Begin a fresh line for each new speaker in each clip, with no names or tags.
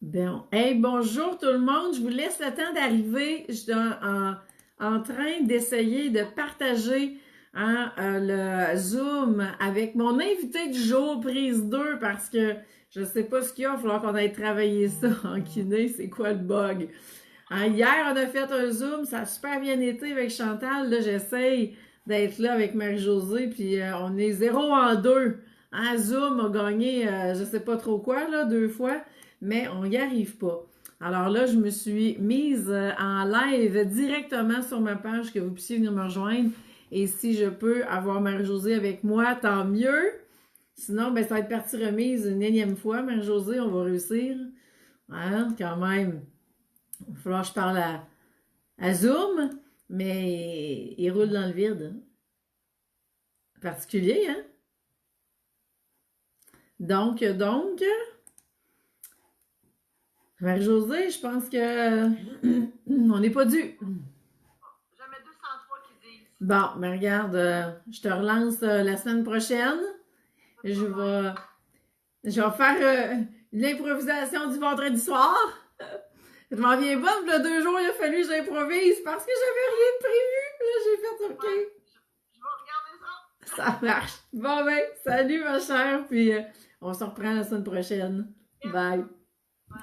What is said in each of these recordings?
Bon, hey, bonjour tout le monde. Je vous laisse le temps d'arriver. Je suis en train d'essayer de partager le Zoom avec mon invité du jour, prise 2, parce que je sais pas ce qu'il y a. Il va falloir qu'on aille travailler ça en kiné. C'est quoi le bug? Hier, on a fait un Zoom. Ça a super bien été avec Chantal. Là, j'essaye d'être là avec Marie-Josée, puis on est 0 en 2. Zoom a gagné, je sais pas trop quoi, là, 2 fois, mais on n'y arrive pas. Alors là, je me suis mise en live directement sur ma page, que vous puissiez venir me rejoindre. Et si je peux avoir Marie-Josée avec moi, tant mieux. Sinon, ben, ça va être partie remise une énième fois. Marie-Josée, on va réussir. Quand même. Il va falloir que je parle à Zoom, mais il roule dans le vide. Particulier, hein? Donc, Marie-Josée, je pense que on n'est pas dû.
Jamais 203 qui disent.
Bon, mais regarde, je te relance la semaine prochaine. Je vais, je vais faire l'improvisation du vendredi soir. Je m'en viens pas, là, 2 jours, il a fallu que j'improvise parce que j'avais rien de prévu. Là, j'ai fait OK.
Ouais, je vais regarder ça.
Ça marche. Bon, ben, salut ma chère, puis on se reprend la semaine prochaine. Bye.
Bye.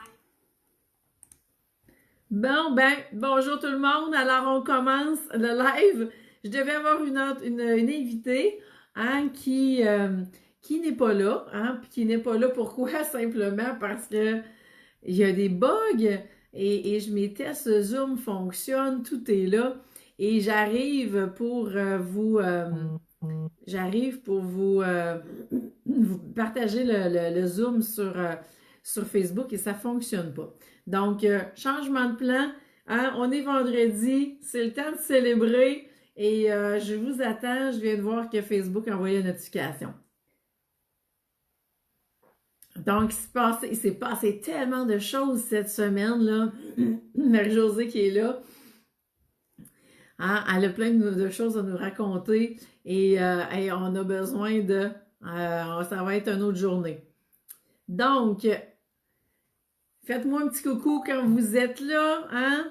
Bon, ben, bonjour tout le monde. Alors, on commence le live. Je devais avoir une invitée qui n'est pas là. Puis qui n'est pas là, pourquoi? Simplement parce que il y a des bugs et mes tests Zoom fonctionnent, tout est là. Et j'arrive pour vous partager le Zoom sur Facebook et ça ne fonctionne pas. Donc, changement de plan. On est vendredi, c'est le temps de célébrer et je vous attends. Je viens de voir que Facebook a envoyé une notification. Donc, il s'est passé tellement de choses cette semaine, là. Marie-Josée qui est là. Elle a plein de choses à nous raconter et on a besoin de... ça va être une autre journée. Donc, faites-moi un petit coucou quand vous êtes là, hein?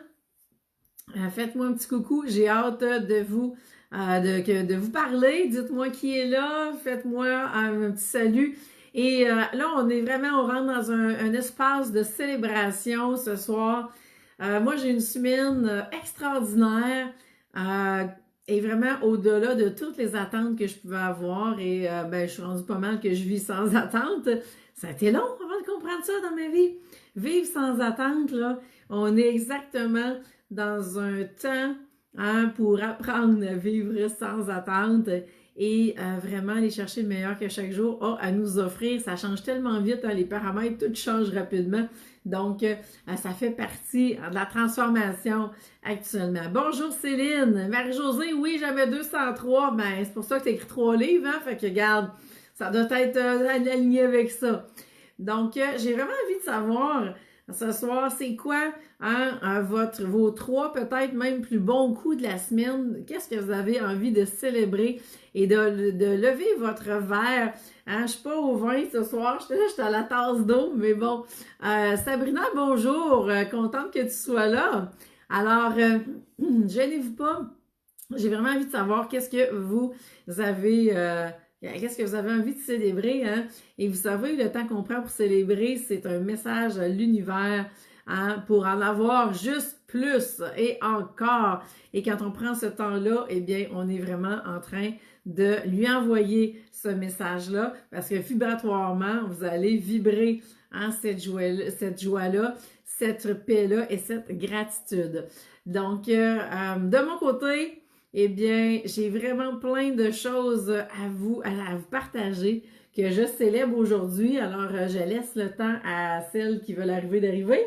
Faites-moi un petit coucou. J'ai hâte de vous parler. Dites-moi qui est là. Faites-moi un petit salut. Et là, on rentre dans un espace de célébration ce soir. Moi, j'ai une semaine extraordinaire et vraiment au-delà de toutes les attentes que je pouvais avoir. Et ben, je suis rendue pas mal que je vis sans attente. Ça a été long avant de comprendre ça dans ma vie. Vivre sans attente, là, on est exactement dans un temps pour apprendre à vivre sans attente et vraiment aller chercher le meilleur que chaque jour a à nous offrir. Ça change tellement vite, les paramètres, tout change rapidement. Donc, ça fait partie de la transformation actuellement. Bonjour Céline, Marie-Josée, oui, j'avais 203, ben c'est pour ça que tu as écrit 3 livres, hein? Fait que regarde, ça doit être aligné avec ça. Donc, j'ai vraiment envie de savoir ce soir, c'est quoi vos 3 peut-être même plus bons coups de la semaine? Qu'est-ce que vous avez envie de célébrer et de lever votre verre? Je suis pas au vin ce soir, j'étais à la tasse d'eau, mais bon. Sabrina, bonjour, contente que tu sois là. Alors, gênez-vous pas. J'ai vraiment envie de savoir qu'est-ce que vous avez... Qu'est-ce que vous avez envie de célébrer, hein? Et vous savez, le temps qu'on prend pour célébrer, c'est un message à l'univers, hein, pour en avoir juste plus et encore. Et quand on prend ce temps-là, eh bien, on est vraiment en train de lui envoyer ce message-là, parce que vibratoirement, vous allez vibrer cette joie-là, cette paix-là et cette gratitude. Donc, de mon côté, eh bien, j'ai vraiment plein de choses à vous partager que je célèbre aujourd'hui. Alors, je laisse le temps à celles qui veulent arriver d'arriver.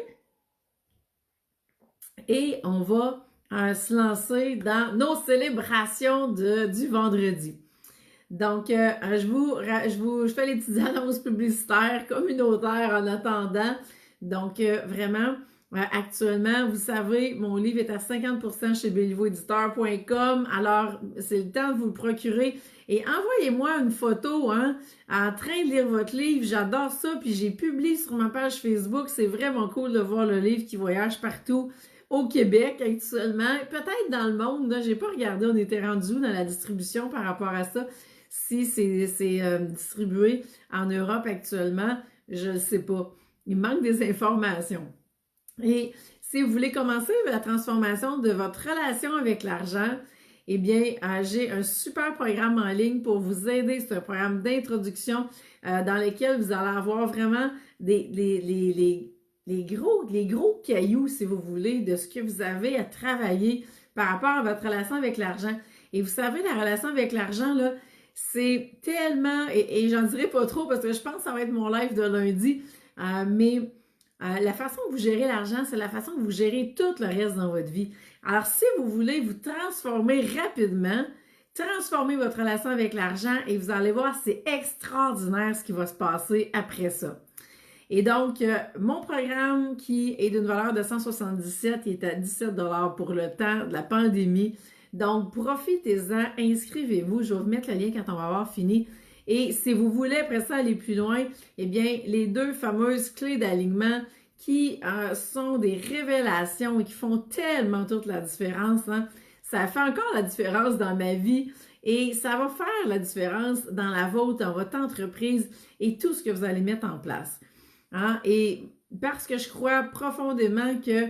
Et on va se lancer dans nos célébrations du vendredi. Donc, je fais les petites annonces publicitaires communautaires en attendant. Donc, vraiment, Actuellement, vous savez, mon livre est à 50% chez bellivoéditeur.com. Alors, c'est le temps de vous le procurer. Et envoyez-moi une photo, hein, en train de lire votre livre. J'adore ça. Puis j'ai publié sur ma page Facebook. C'est vraiment cool de voir le livre qui voyage partout au Québec actuellement. Peut-être dans le monde. Là, j'ai pas regardé, on était rendu où dans la distribution par rapport à ça. Si c'est distribué en Europe actuellement, je ne sais pas. Il manque des informations. Et si vous voulez commencer la transformation de votre relation avec l'argent, eh bien, j'ai un super programme en ligne pour vous aider. C'est un programme d'introduction dans lequel vous allez avoir vraiment les gros cailloux, si vous voulez, de ce que vous avez à travailler par rapport à votre relation avec l'argent. Et vous savez, la relation avec l'argent, là, c'est tellement, et j'en dirai pas trop parce que je pense que ça va être mon live de lundi, mais la façon que vous gérez l'argent, c'est la façon que vous gérez tout le reste dans votre vie. Alors, si vous voulez vous transformer rapidement, transformer votre relation avec l'argent et vous allez voir, c'est extraordinaire ce qui va se passer après ça. Et donc, mon programme qui est d'une valeur de 177, il est à 17 $ pour le temps de la pandémie. Donc, profitez-en, inscrivez-vous. Je vais vous mettre le lien quand on va avoir fini. Et si vous voulez, après ça, aller plus loin, eh bien, les 2 fameuses clés d'alignement qui sont des révélations et qui font tellement toute la différence, hein? Ça fait encore la différence dans ma vie et ça va faire la différence dans la vôtre, dans votre entreprise et tout ce que vous allez mettre en place. Hein? Et parce que je crois profondément que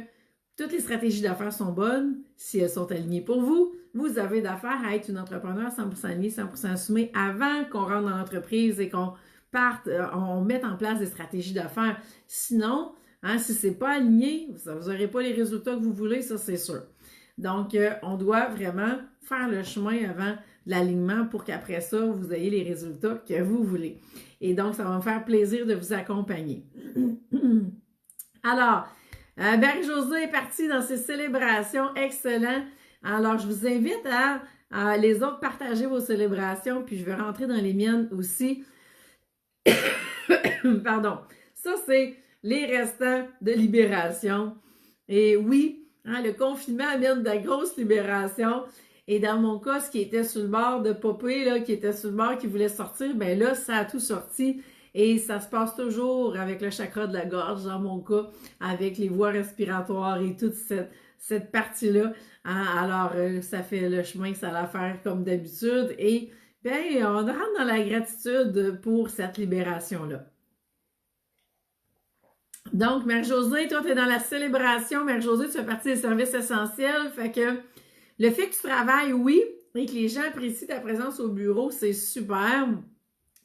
toutes les stratégies d'affaires sont bonnes, si elles sont alignées pour vous, vous avez d'affaires à être une entrepreneur 100% alignée, 100% assumée avant qu'on rentre dans l'entreprise et qu'on parte, on mette en place des stratégies d'affaires. Sinon, hein, si c'est pas aligné, vous n'aurez pas les résultats que vous voulez, ça c'est sûr. Donc, on doit vraiment faire le chemin avant l'alignement pour qu'après ça, vous ayez les résultats que vous voulez. Et donc, ça va me faire plaisir de vous accompagner. Alors, Marie-Josée est partie dans ses célébrations. Excellent. Alors, je vous invite à les autres partager vos célébrations, puis je vais rentrer dans les miennes aussi. Pardon. Ça, c'est les restants de libération. Et oui, hein, le confinement amène de grosses libérations. Et dans mon cas, ce qui était sur le bord de popper, là, qui était sur le bord, qui voulait sortir, ben là, ça a tout sorti. Et ça se passe toujours avec le chakra de la gorge, dans mon cas, avec les voies respiratoires et toute cette partie-là. Hein? Alors, ça fait le chemin que ça va faire comme d'habitude. Et bien, on rentre dans la gratitude pour cette libération-là. Donc, Mère-Josée, toi, tu es dans la célébration. Mère-Josée, tu fais partie des services essentiels. Fait que le fait que tu travailles, oui, et que les gens apprécient ta présence au bureau, c'est super.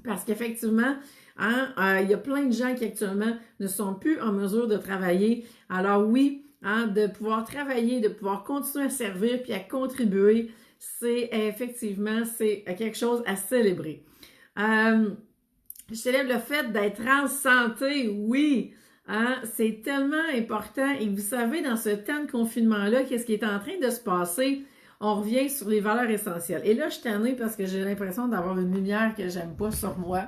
Parce qu'effectivement, hein, il y a plein de gens qui actuellement ne sont plus en mesure de travailler. Alors oui, hein, de pouvoir travailler, de pouvoir continuer à servir puis à contribuer, c'est effectivement, c'est quelque chose à célébrer. Je célèbre le fait d'être en santé, oui. Hein, c'est tellement important. Et vous savez, dans ce temps de confinement-là, qu'est-ce qui est en train de se passer? On revient sur les valeurs essentielles. Et là, je suis tannée parce que j'ai l'impression d'avoir une lumière que j'aime pas sur moi.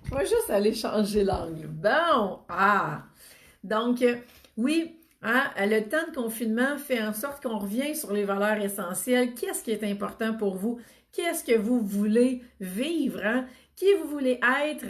Je vais juste aller changer l'angle. Bon! Ah! Donc, oui, hein, le temps de confinement fait en sorte qu'on revient sur les valeurs essentielles. Qu'est-ce qui est important pour vous? Qu'est-ce que vous voulez vivre? Hein? Qui vous voulez être?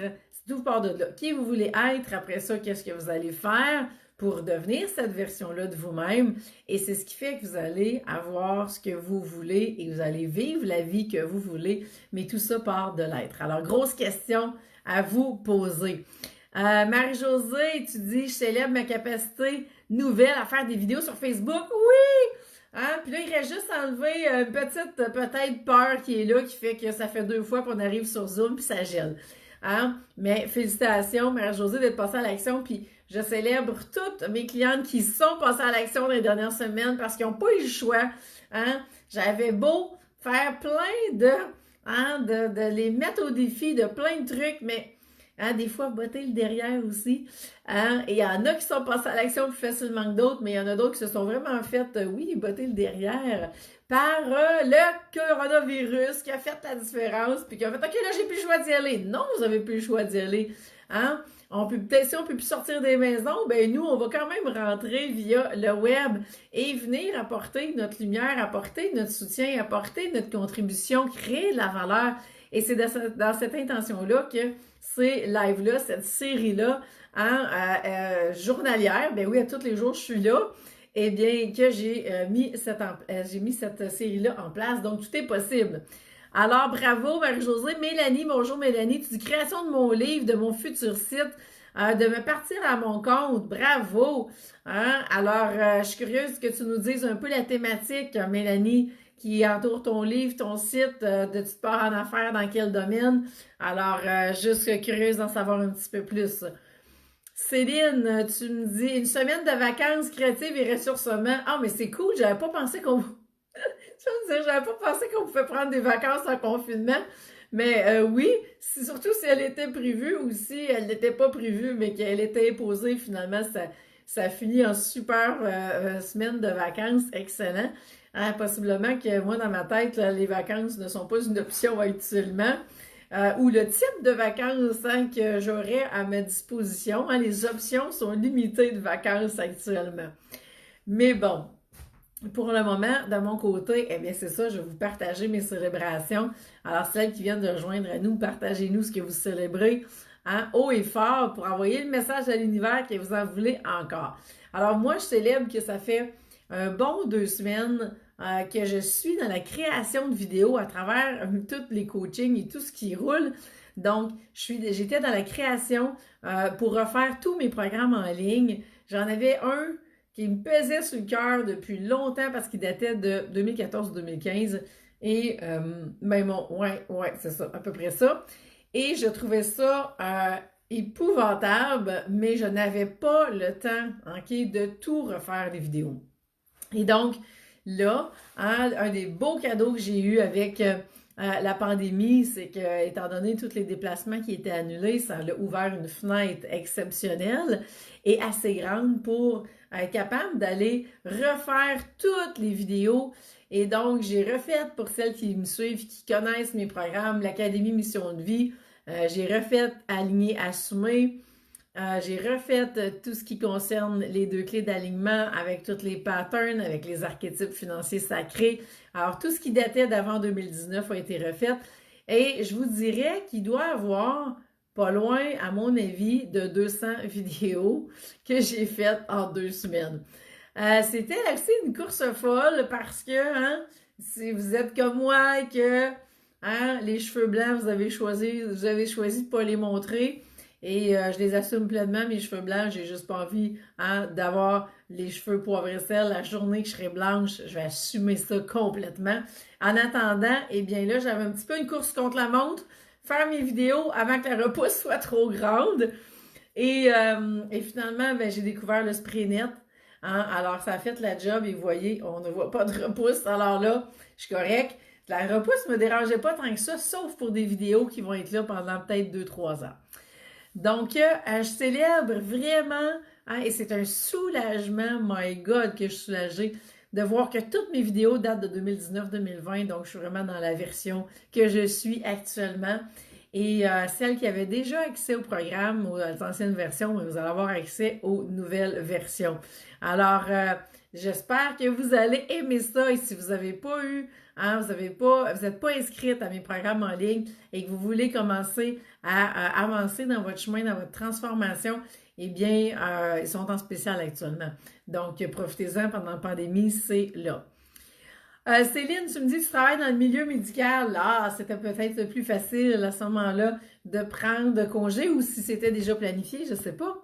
Tout part de là. Qui vous voulez être? Après ça, qu'est-ce que vous allez faire pour devenir cette version-là de vous-même? Et c'est ce qui fait que vous allez avoir ce que vous voulez et vous allez vivre la vie que vous voulez. Mais tout ça part de l'être. Alors, grosse question à vous poser. Marie-Josée, tu dis, je célèbre ma capacité nouvelle à faire des vidéos sur Facebook. Oui! Hein? Puis là, il reste juste à enlever une petite, peut-être, peur qui est là, qui fait que ça fait 2 fois qu'on arrive sur Zoom puis ça gèle. Hein? Mais félicitations, Marie-Josée, d'être passée à l'action. Puis je célèbre toutes mes clientes qui sont passées à l'action dans les dernières semaines parce qu'ils n'ont pas eu le choix. Hein? J'avais beau faire plein de les mettre au défi de plein de trucs, mais hein, des fois, botter le derrière aussi. Hein? Et il y en a qui sont passés à l'action plus facilement que d'autres, mais il y en a d'autres qui se sont vraiment fait, oui, botter le derrière par le coronavirus qui a fait la différence, puis qui a fait, OK, là, j'ai plus le choix d'y aller. Non, vous n'avez plus le choix d'y aller. Hein? on peut peut-être, si on peut plus sortir des maisons, ben nous, on va quand même rentrer via le web et venir apporter notre lumière, apporter notre soutien, apporter notre contribution, créer de la valeur. Et c'est dans cette intention-là que ces lives-là, cette série-là, journalière, ben oui, à tous les jours, je suis là, eh bien, que j'ai mis cette série-là en place. Donc, tout est possible. Alors, bravo Marie-Josée. Mélanie, bonjour Mélanie. Tu dis création de mon livre, de mon futur site, de me partir à mon compte. Bravo. Hein? Alors, je suis curieuse que tu nous dises un peu la thématique, Mélanie, qui entoure ton livre, ton site, de tu te pars en affaires, dans quel domaine. Alors, juste curieuse d'en savoir un petit peu plus. Céline, tu me dis une semaine de vacances créatives et ressourcement. Ah, mais c'est cool, j'avais pas pensé qu'on j'avais pas pensé qu'on pouvait prendre des vacances en confinement. Mais oui, surtout si elle était prévue ou si elle n'était pas prévue, mais qu'elle était imposée, finalement, ça finit en super semaine de vacances. Excellent. Hein, possiblement que moi, dans ma tête, là, les vacances ne sont pas une option actuellement. Ou le type de vacances que j'aurais à ma disposition. Hein, les options sont limitées de vacances actuellement. Mais bon, pour le moment, de mon côté, eh bien, c'est ça, je vais vous partager mes célébrations. Alors, celles qui viennent de rejoindre à nous, partagez-nous ce que vous célébrez, hein, haut et fort, pour envoyer le message à l'univers que vous en voulez encore. Alors, moi, je célèbre que ça fait un bon 2 semaines que je suis dans la création de vidéos à travers tous les coachings et tout ce qui roule. Donc, j'étais dans la création pour refaire tous mes programmes en ligne. J'en avais un qui me pesait sur le cœur depuis longtemps parce qu'il datait de 2014-2015. Et, ouais, c'est ça, à peu près ça. Et je trouvais ça épouvantable, mais je n'avais pas le temps, ok, de tout refaire les vidéos. Et donc, là, hein, un des beaux cadeaux que j'ai eu avec la pandémie, c'est que, étant donné tous les déplacements qui étaient annulés, ça a ouvert une fenêtre exceptionnelle et assez grande pour être capable d'aller refaire toutes les vidéos. Et donc, j'ai refait, pour celles qui me suivent, qui connaissent mes programmes, l'Académie Mission de Vie, j'ai refait Aligner, Assumer. J'ai refait tout ce qui concerne les 2 clés d'alignement avec tous les patterns, avec les archétypes financiers sacrés. Alors, tout ce qui datait d'avant 2019 a été refait. Et je vous dirais qu'il doit y avoir pas loin, à mon avis, de 200 vidéos que j'ai faites en 2 semaines. C'était aussi une course folle parce que, hein, si vous êtes comme moi et que, hein, les cheveux blancs, vous avez choisi de pas les montrer. Et je les assume pleinement, mes cheveux blancs. J'ai juste pas envie, hein, d'avoir les cheveux poivre et sel. La journée que je serai blanche, je vais assumer ça complètement. En attendant, eh bien là, j'avais un petit peu une course contre la montre. Faire mes vidéos avant que la repousse soit trop grande. Et finalement, ben, j'ai découvert le spray net. Hein? Alors, ça a fait la job et vous voyez, on ne voit pas de repousse. Alors là, je suis correcte. La repousse ne me dérangeait pas tant que ça, sauf pour des vidéos qui vont être là pendant peut-être 2-3 ans. Donc, je célèbre vraiment, hein, et c'est un soulagement, my God, que je suis soulagée de voir que toutes mes vidéos datent de 2019-2020, donc je suis vraiment dans la version que je suis actuellement. Et celles qui avaient déjà accès au programme, aux anciennes versions, vous allez avoir accès aux nouvelles versions. Alors, j'espère que vous allez aimer ça et si vous n'avez pas eu, hein, vous n'êtes pas inscrite à mes programmes en ligne et que vous voulez commencer à avancer dans votre chemin, dans votre transformation, eh bien, ils sont en spécial actuellement. Donc, profitez-en pendant la pandémie, c'est là. Céline, tu me dis que tu travailles dans le milieu médical. Ah, c'était peut-être plus facile à ce moment-là de prendre congé ou si c'était déjà planifié, je ne sais pas.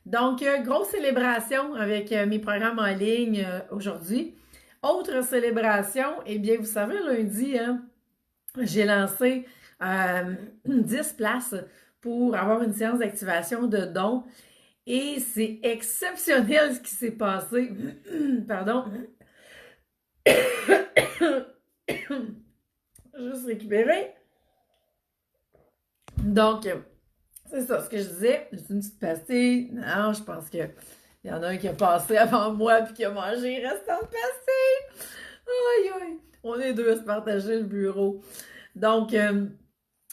Donc, grosse célébration avec mes programmes en ligne aujourd'hui. Autre célébration, eh bien, vous savez, lundi, hein, j'ai lancé 10 places pour avoir une séance d'activation de dons. Et c'est exceptionnel ce qui s'est passé. Pardon. Juste récupérer. Donc, c'est ça, ce que je disais. C'est une petite pastille. Non, je pense qu'il y en a un qui a passé avant moi puis qui a mangé le restant de pastille. Aïe, aïe. On est deux à se partager le bureau. Donc,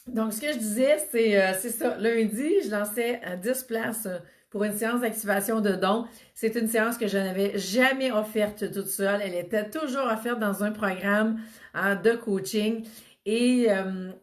Donc, ce que je disais, c'est ça. Lundi, je lançais 10 places pour une séance d'activation de dons. C'est une séance que je n'avais jamais offerte toute seule. Elle était toujours offerte dans un programme de coaching. Et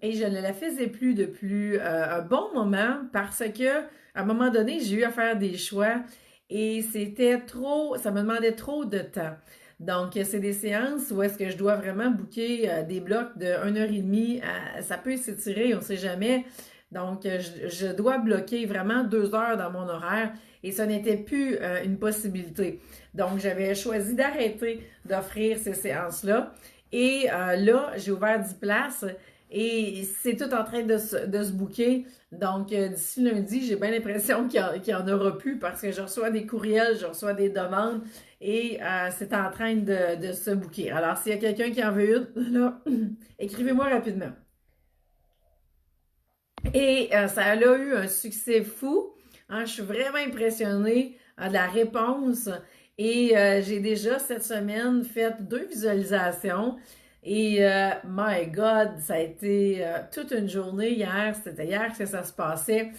je ne la faisais plus depuis un bon moment parce que, à un moment donné, j'ai eu à faire des choix et c'était trop, ça me demandait trop de temps. Donc, c'est des séances où est-ce que je dois vraiment booker des blocs de 1 heure et demie. Ça peut s'étirer, on ne sait jamais. Donc, je dois bloquer vraiment 2 heures dans mon horaire et ce n'était plus une possibilité. Donc, j'avais choisi d'arrêter d'offrir ces séances-là. Et là, j'ai ouvert 10 places et c'est tout en train de se booker. Donc, d'ici lundi, j'ai bien l'impression qu'il y en aura plus parce que je reçois des courriels, je reçois des demandes et c'est en train de se booker. Alors, s'il y a quelqu'un qui en veut une, là, écrivez-moi rapidement. Et ça a eu un succès fou. Hein, je suis vraiment impressionnée de la réponse. Et j'ai déjà cette semaine fait 2 visualisations. Et my God, ça a été toute une journée hier. C'était hier que ça se passait.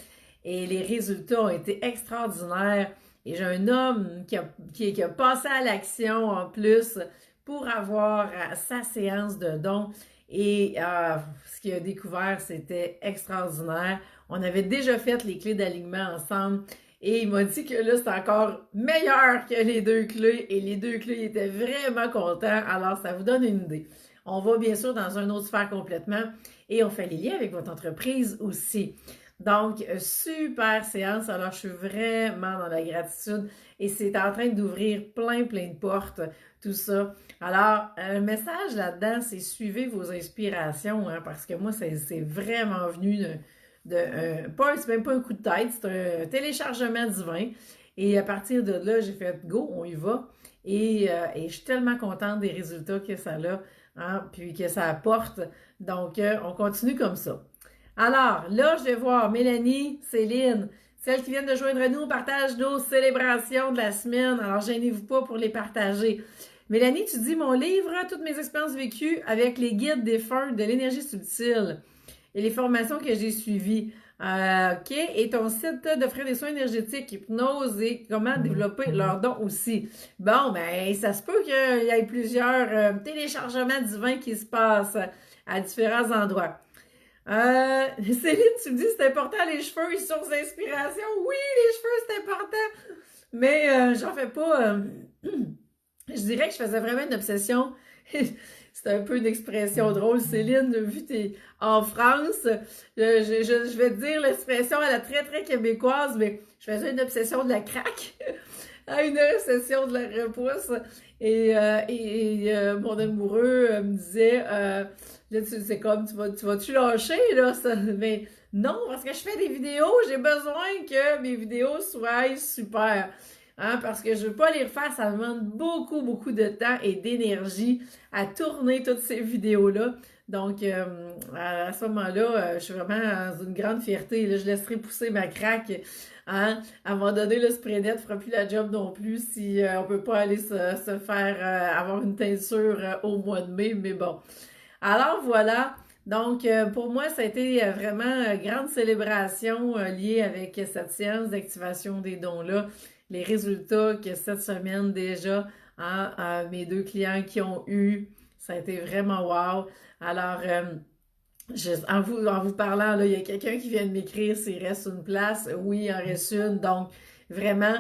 Et les résultats ont été extraordinaires. Et j'ai un homme qui a passé à l'action en plus pour avoir sa séance de dons. Et ce qu'il a découvert, c'était extraordinaire. On avait déjà fait les clés d'alignement ensemble. Et il m'a dit que là, c'est encore meilleur que les 2 clés. Et les 2 clés étaient vraiment contents. Alors, ça vous donne une idée. On va bien sûr dans une autre sphère complètement. Et on fait les liens avec votre entreprise aussi. Donc, super séance. Alors, je suis vraiment dans la gratitude. Et c'est en train d'ouvrir plein de portes, tout ça. Alors, un message là-dedans, c'est suivez vos inspirations, hein, parce que moi, c'est vraiment venu c'est même pas un coup de tête, c'est un téléchargement divin. Et à partir de là, j'ai fait go, on y va. Et je suis tellement contente des résultats que ça a, hein, puis que ça apporte. Donc, on continue comme ça. Alors, là, je vais voir Mélanie, Céline, celles qui viennent de joindre nous, on partage nos célébrations de la semaine. Alors, gênez-vous pas pour les partager. Mélanie, tu dis mon livre, toutes mes expériences vécues avec les guides des feux de l'énergie subtile et les formations que j'ai suivies. OK. Et ton site d'offrir des soins énergétiques, hypnose et comment développer leurs dons aussi. Bon, ben, ça se peut qu'il y ait plusieurs téléchargements divins qui se passent à différents endroits. Céline, tu me dis c'est important les cheveux, une source d'inspiration. Oui, les cheveux, c'est important. Mais j'en fais pas. Je dirais que je faisais vraiment une obsession. C'est un peu une expression drôle, Céline, vu que t'es en France. Je vais te dire l'expression, elle est très, très québécoise, mais je faisais une obsession de la craque, une obsession de la repousse. Et mon amoureux me disait, là, c'est comme, tu vas-tu lâcher, là? Mais non, parce que je fais des vidéos, j'ai besoin que mes vidéos soient super. Hein, parce que je veux pas les refaire, ça demande beaucoup de temps et d'énergie à tourner toutes ces vidéos-là. Donc, à ce moment-là, je suis vraiment dans une grande fierté. Là, je laisserai pousser ma craque. Hein? À un moment donné, le spray net fera plus la job non plus si on peut pas aller se faire avoir une teinture au mois de mai. Mais bon. Alors, voilà. Donc, pour moi, ça a été vraiment une grande célébration liée avec cette séance d'activation des dons-là. Les résultats que cette semaine déjà, hein, mes 2 clients qui ont eu, ça a été vraiment wow. Alors, en vous parlant, là, il y a quelqu'un qui vient de m'écrire s'il reste une place. Oui, il en reste une. Donc, vraiment,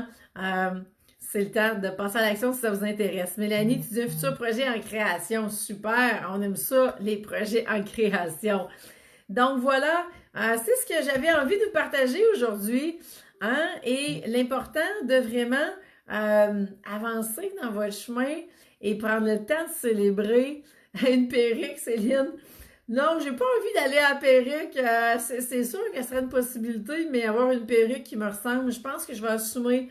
c'est le temps de passer à l'action si ça vous intéresse. Mélanie, tu dis un futur projet en création. Super, on aime ça, les projets en création. Donc, voilà, c'est ce que j'avais envie de vous partager aujourd'hui. Hein? Et l'important de vraiment avancer dans votre chemin et prendre le temps de célébrer une perruque, Céline. Non, j'ai pas envie d'aller à la perruque. C'est sûr que ce serait une possibilité, mais avoir une perruque qui me ressemble, je pense que je vais assumer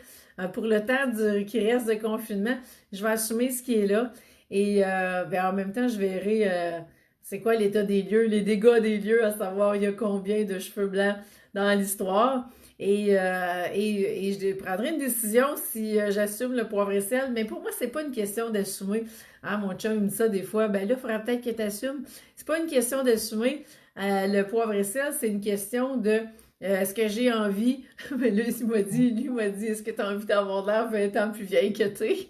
pour le temps qui reste de confinement, je vais assumer ce qui est là. Et ben, en même temps, je verrai c'est quoi l'état des lieux, les dégâts des lieux, à savoir il y a combien de cheveux blancs dans l'histoire. Et je prendrai une décision si j'assume le poivre et sel. Mais pour moi, c'est pas une question d'assumer. Hein, mon chum il me dit ça des fois. Ben là, il faudra peut-être que tu assumes. C'est pas une question d'assumer. le poivre et sel, c'est une question de est-ce que j'ai envie, mais là, lui m'a dit, est-ce que tu as envie d'avoir l'air 20 ans plus vieille que t'es?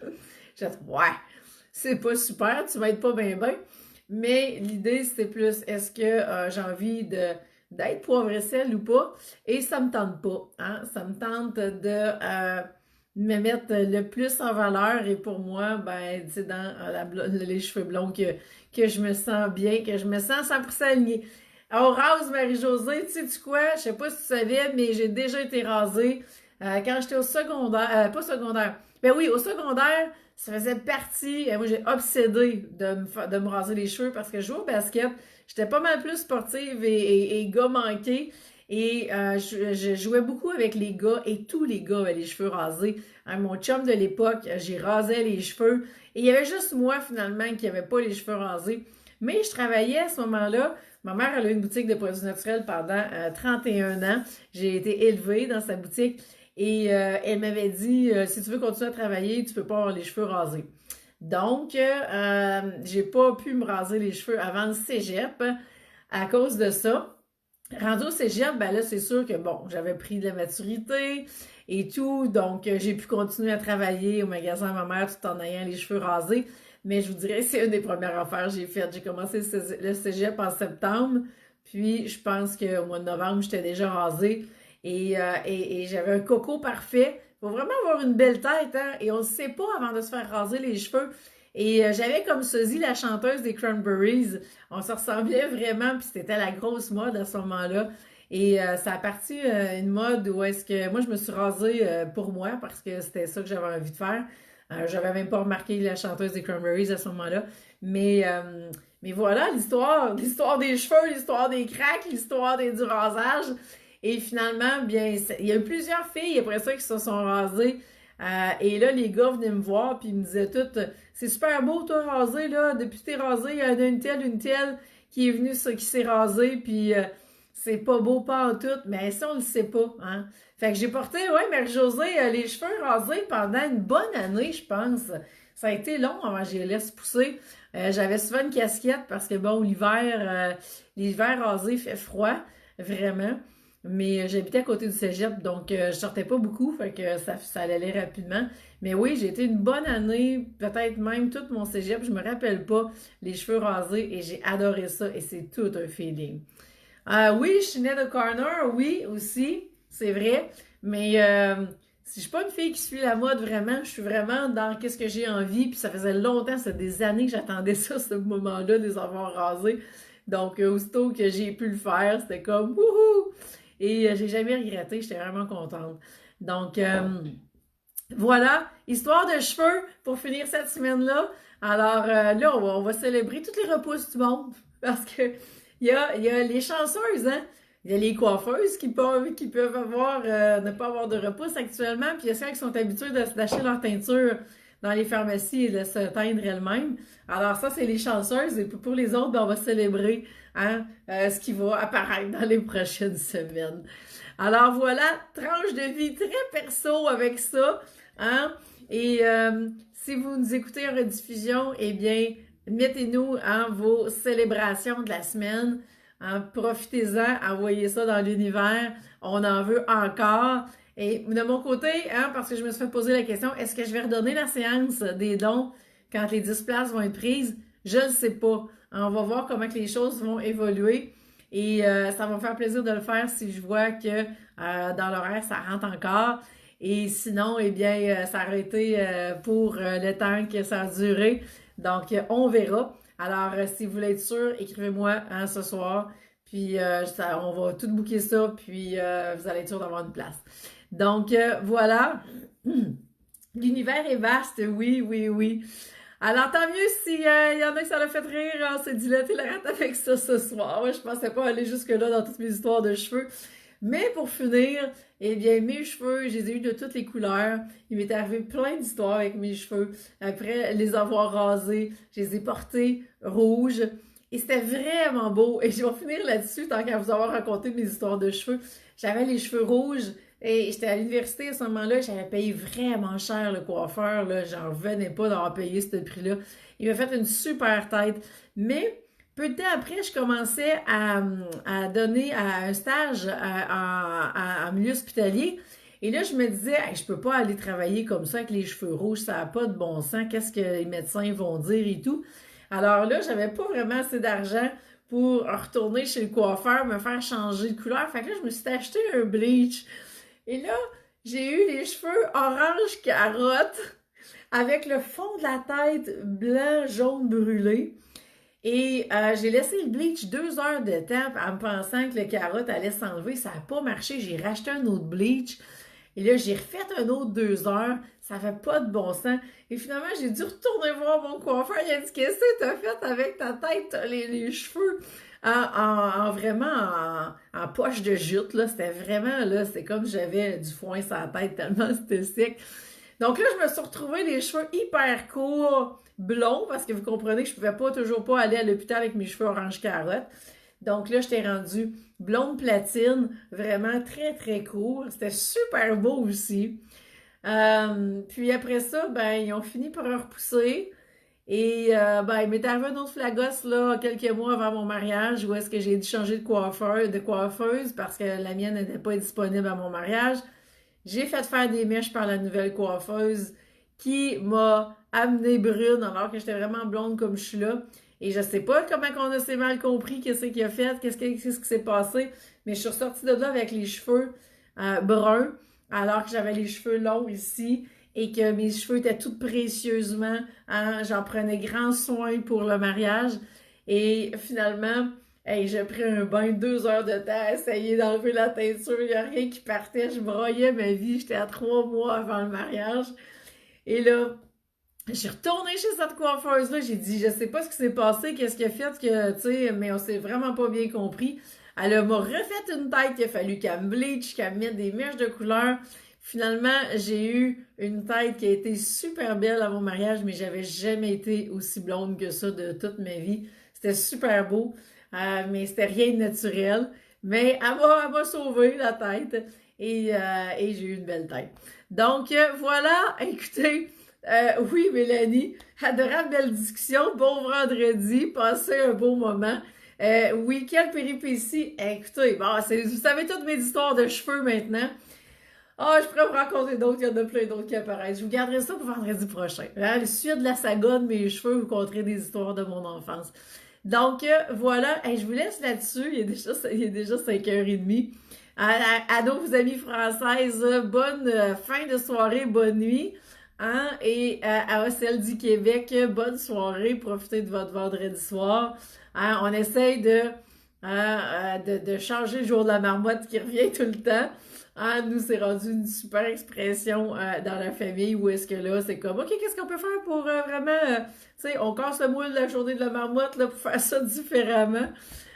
J'ai dit, ouais, c'est pas super, tu vas être pas bien bien. Mais l'idée, c'était plus, est-ce que j'ai envie d'être poivre et sel ou pas? Et ça me tente pas, hein? Ça me tente de me mettre le plus en valeur et pour moi, ben, c'est dans les cheveux blonds que je me sens bien, que je me sens 100% alignée. Alors, rase Marie-Josée, tu sais-tu quoi? Je sais pas si tu savais, mais j'ai déjà été rasée quand j'étais au secondaire, pas secondaire. Ben oui, au secondaire, ça faisait partie, moi j'ai obsédé de me raser les cheveux parce que je jouais au basket, j'étais pas mal plus sportive et gars manqué. Et je jouais beaucoup avec les gars et tous les gars avaient les cheveux rasés. Hein, mon chum de l'époque, j'ai rasé les cheveux. Et il y avait juste moi finalement qui n'avais pas les cheveux rasés. Mais je travaillais à ce moment-là. Ma mère, elle a eu une boutique de produits naturels pendant 31 ans. J'ai été élevée dans sa boutique. Et elle m'avait dit, si tu veux continuer à travailler, tu peux pas avoir les cheveux rasés. Donc, j'ai pas pu me raser les cheveux avant le cégep à cause de ça. Rendu au cégep, ben là, c'est sûr que, bon, j'avais pris de la maturité et tout, donc j'ai pu continuer à travailler au magasin à ma mère tout en ayant les cheveux rasés. Mais je vous dirais, c'est une des premières affaires que j'ai faites. J'ai commencé le cégep en septembre, puis je pense qu'au mois de novembre, j'étais déjà rasée et j'avais un coco parfait. Il faut vraiment avoir une belle tête, hein? Et on ne sait pas avant de se faire raser les cheveux. Et j'avais comme Suzy, la chanteuse des Cranberries. On se ressemblait vraiment, puis c'était la grosse mode à ce moment-là. Et ça a parti une mode où est-ce que moi je me suis rasée pour moi parce que c'était ça que j'avais envie de faire. J'avais même pas remarqué la chanteuse des Cranberries à ce moment-là. Mais voilà, l'histoire des cheveux, l'histoire des craques, l'histoire du rasage. Et finalement, bien, il y a eu plusieurs filles après ça qui se sont rasées. Et là, les gars venaient me voir puis ils me disaient tout, c'est super beau toi rasé là, depuis que t'es rasé, il y en a une telle qui est venue, ça, qui s'est rasée puis c'est pas beau pas en tout, mais ça on le sait pas, hein. Fait que j'ai porté, ouais, Marie-Josée, les cheveux rasés pendant une bonne année, je pense. Ça a été long avant que je les laisse pousser. J'avais souvent une casquette parce que bon, l'hiver rasé fait froid, vraiment. Mais j'habitais à côté du cégep, donc je sortais pas beaucoup, fait que ça allait rapidement. Mais oui, j'ai été une bonne année, peut-être même tout mon cégep, je me rappelle pas, les cheveux rasés, et j'ai adoré ça, et c'est tout un feeling. Oui, Sinead O'Connor, oui, aussi, c'est vrai, mais si je suis pas une fille qui suit la mode vraiment, je suis vraiment dans qu'est-ce que j'ai envie, puis ça faisait longtemps, c'est des années que j'attendais ça, ce moment-là, de les avoir rasés. Donc, aussitôt que j'ai pu le faire, c'était comme wouhou! Et j'ai jamais regretté, j'étais vraiment contente. Donc, voilà, histoire de cheveux pour finir cette semaine-là. Alors là, on va célébrer toutes les repousses du monde parce que il y a les chanceuses, hein? Il y a les coiffeuses qui peuvent avoir, ne pas avoir de repousse actuellement, puis il y a celles qui sont habituées d'acheter leur teinture dans les pharmacies et de se teindre elles-mêmes. Alors ça, c'est les chanceuses, et pour les autres, ben, on va célébrer hein, ce qui va apparaître dans les prochaines semaines. Alors voilà, tranche de vie très perso avec ça. Hein? Et si vous nous écoutez en rediffusion, eh bien, mettez-nous vos célébrations de la semaine. Hein? Profitez-en, envoyez ça dans l'univers. On en veut encore. Et de mon côté, hein, parce que je me suis fait poser la question, est-ce que je vais redonner la séance des dons quand les 10 places vont être prises? Je ne sais pas. On va voir comment que les choses vont évoluer. Et ça va me faire plaisir de le faire si je vois que dans l'horaire, ça rentre encore. Et sinon, eh bien, ça aurait été pour le temps que ça a duré. Donc, on verra. Alors, si vous voulez être sûr, écrivez-moi hein, ce soir. Puis, on va tout booker ça. Puis, vous allez être sûr d'avoir une place. Donc, voilà. L'univers est vaste, oui, oui, oui. Alors, tant mieux s'il y en a qui ça l'a fait rire, on s'est dilaté la rate avec ça ce soir. Moi, je pensais pas aller jusque-là dans toutes mes histoires de cheveux. Mais pour finir, eh bien, mes cheveux, je les ai eu de toutes les couleurs. Il m'est arrivé plein d'histoires avec mes cheveux. Après les avoir rasés, je les ai portés rouges. Et c'était vraiment beau. Et je vais finir là-dessus, tant qu'à vous avoir raconté mes histoires de cheveux. J'avais les cheveux rouges. Et j'étais à l'université à ce moment-là, j'avais payé vraiment cher le coiffeur, là, j'en revenais pas d'avoir payé ce prix-là. Il m'a fait une super tête, mais peu de temps après, je commençais à donner à un stage en milieu hospitalier. Et là, je me disais, hey, je peux pas aller travailler comme ça avec les cheveux rouges, ça n'a pas de bon sens, qu'est-ce que les médecins vont dire et tout. Alors là, j'avais pas vraiment assez d'argent pour retourner chez le coiffeur, me faire changer de couleur. Fait que là, je me suis acheté un bleach. Et là, j'ai eu les cheveux orange carotte avec le fond de la tête blanc, jaune brûlé. Et j'ai laissé le bleach 2 heures de temps en me pensant que le carotte allait s'enlever. Ça n'a pas marché. J'ai racheté un autre bleach. Et là, j'ai refait un autre 2 heures. Ça fait pas de bon sens. Et finalement, j'ai dû retourner voir mon coiffeur. Il a dit, qu'est-ce que t'as fait avec ta tête, les cheveux? Vraiment en poche de jute, là. C'était vraiment, là, c'est comme si j'avais du foin sur la tête tellement c'était sec. Donc là, je me suis retrouvée les cheveux hyper courts, blonds, parce que vous comprenez que je pouvais toujours pas aller à l'hôpital avec mes cheveux orange carotte. Donc là, j'étais rendue blonde platine, vraiment très, très court. C'était super beau aussi. Puis après ça, ben, ils ont fini par repousser. Et ben, il m'est arrivé un autre flagos là, quelques mois avant mon mariage, où est-ce que j'ai dû changer de coiffeuse parce que la mienne n'était pas disponible à mon mariage. J'ai fait faire des mèches par la nouvelle coiffeuse qui m'a amenée brune alors que j'étais vraiment blonde comme je suis là. Et je sais pas comment on s'est mal compris, qu'est-ce qu'il a fait, qu'est-ce qui s'est passé, mais je suis ressortie de là avec les cheveux bruns alors que j'avais les cheveux longs ici et que mes cheveux étaient tout précieusement, hein, j'en prenais grand soin pour le mariage. Et finalement, hey, j'ai pris un bain 2 heures de temps à essayer d'enlever la teinture. Il n'y a rien qui partait. Je broyais ma vie. J'étais à 3 mois avant le mariage. Et là, je suis retournée chez cette coiffeuse-là. J'ai dit, je sais pas ce qui s'est passé, qu'est-ce qui a fait que, tu sais, mais on s'est vraiment pas bien compris. Elle m'a refait une tête. Il a fallu qu'elle me bleach, qu'elle me mette des mèches de couleur. Finalement, j'ai eu une tête qui a été super belle à mon mariage, mais j'avais jamais été aussi blonde que ça de toute ma vie. C'était super beau. Mais c'était rien de naturel. Mais elle m'a sauvé la tête et j'ai eu une belle tête. Donc voilà, écoutez, oui Mélanie, adorable belle discussion, bon vendredi, passez un beau moment. Oui, quelle péripétie. Écoutez, bon, vous savez toutes mes histoires de cheveux maintenant. Ah, je pourrais vous raconter d'autres, il y en a plein d'autres qui apparaissent. Je vous garderai ça pour vendredi prochain. Le suite de la saga de mes cheveux, vous conterez des histoires de mon enfance. Donc, voilà, je vous laisse là-dessus. Il est déjà 5h30. À nos amis françaises, bonne fin de soirée, bonne nuit. Hein? Et à Ocel du Québec, bonne soirée. Profitez de votre vendredi soir. Hein? On essaye de changer le jour de la marmotte qui revient tout le temps. Hein, nous, c'est rendu une super expression dans la famille où est-ce que là, c'est comme, OK, qu'est-ce qu'on peut faire pour vraiment, tu sais, on casse le moule de la journée de la marmotte là, pour faire ça différemment.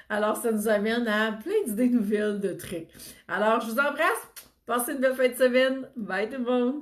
Alors, ça nous amène à plein d'idées nouvelles de trucs. Alors, je vous embrasse. Passez une belle fin de semaine. Bye tout le monde.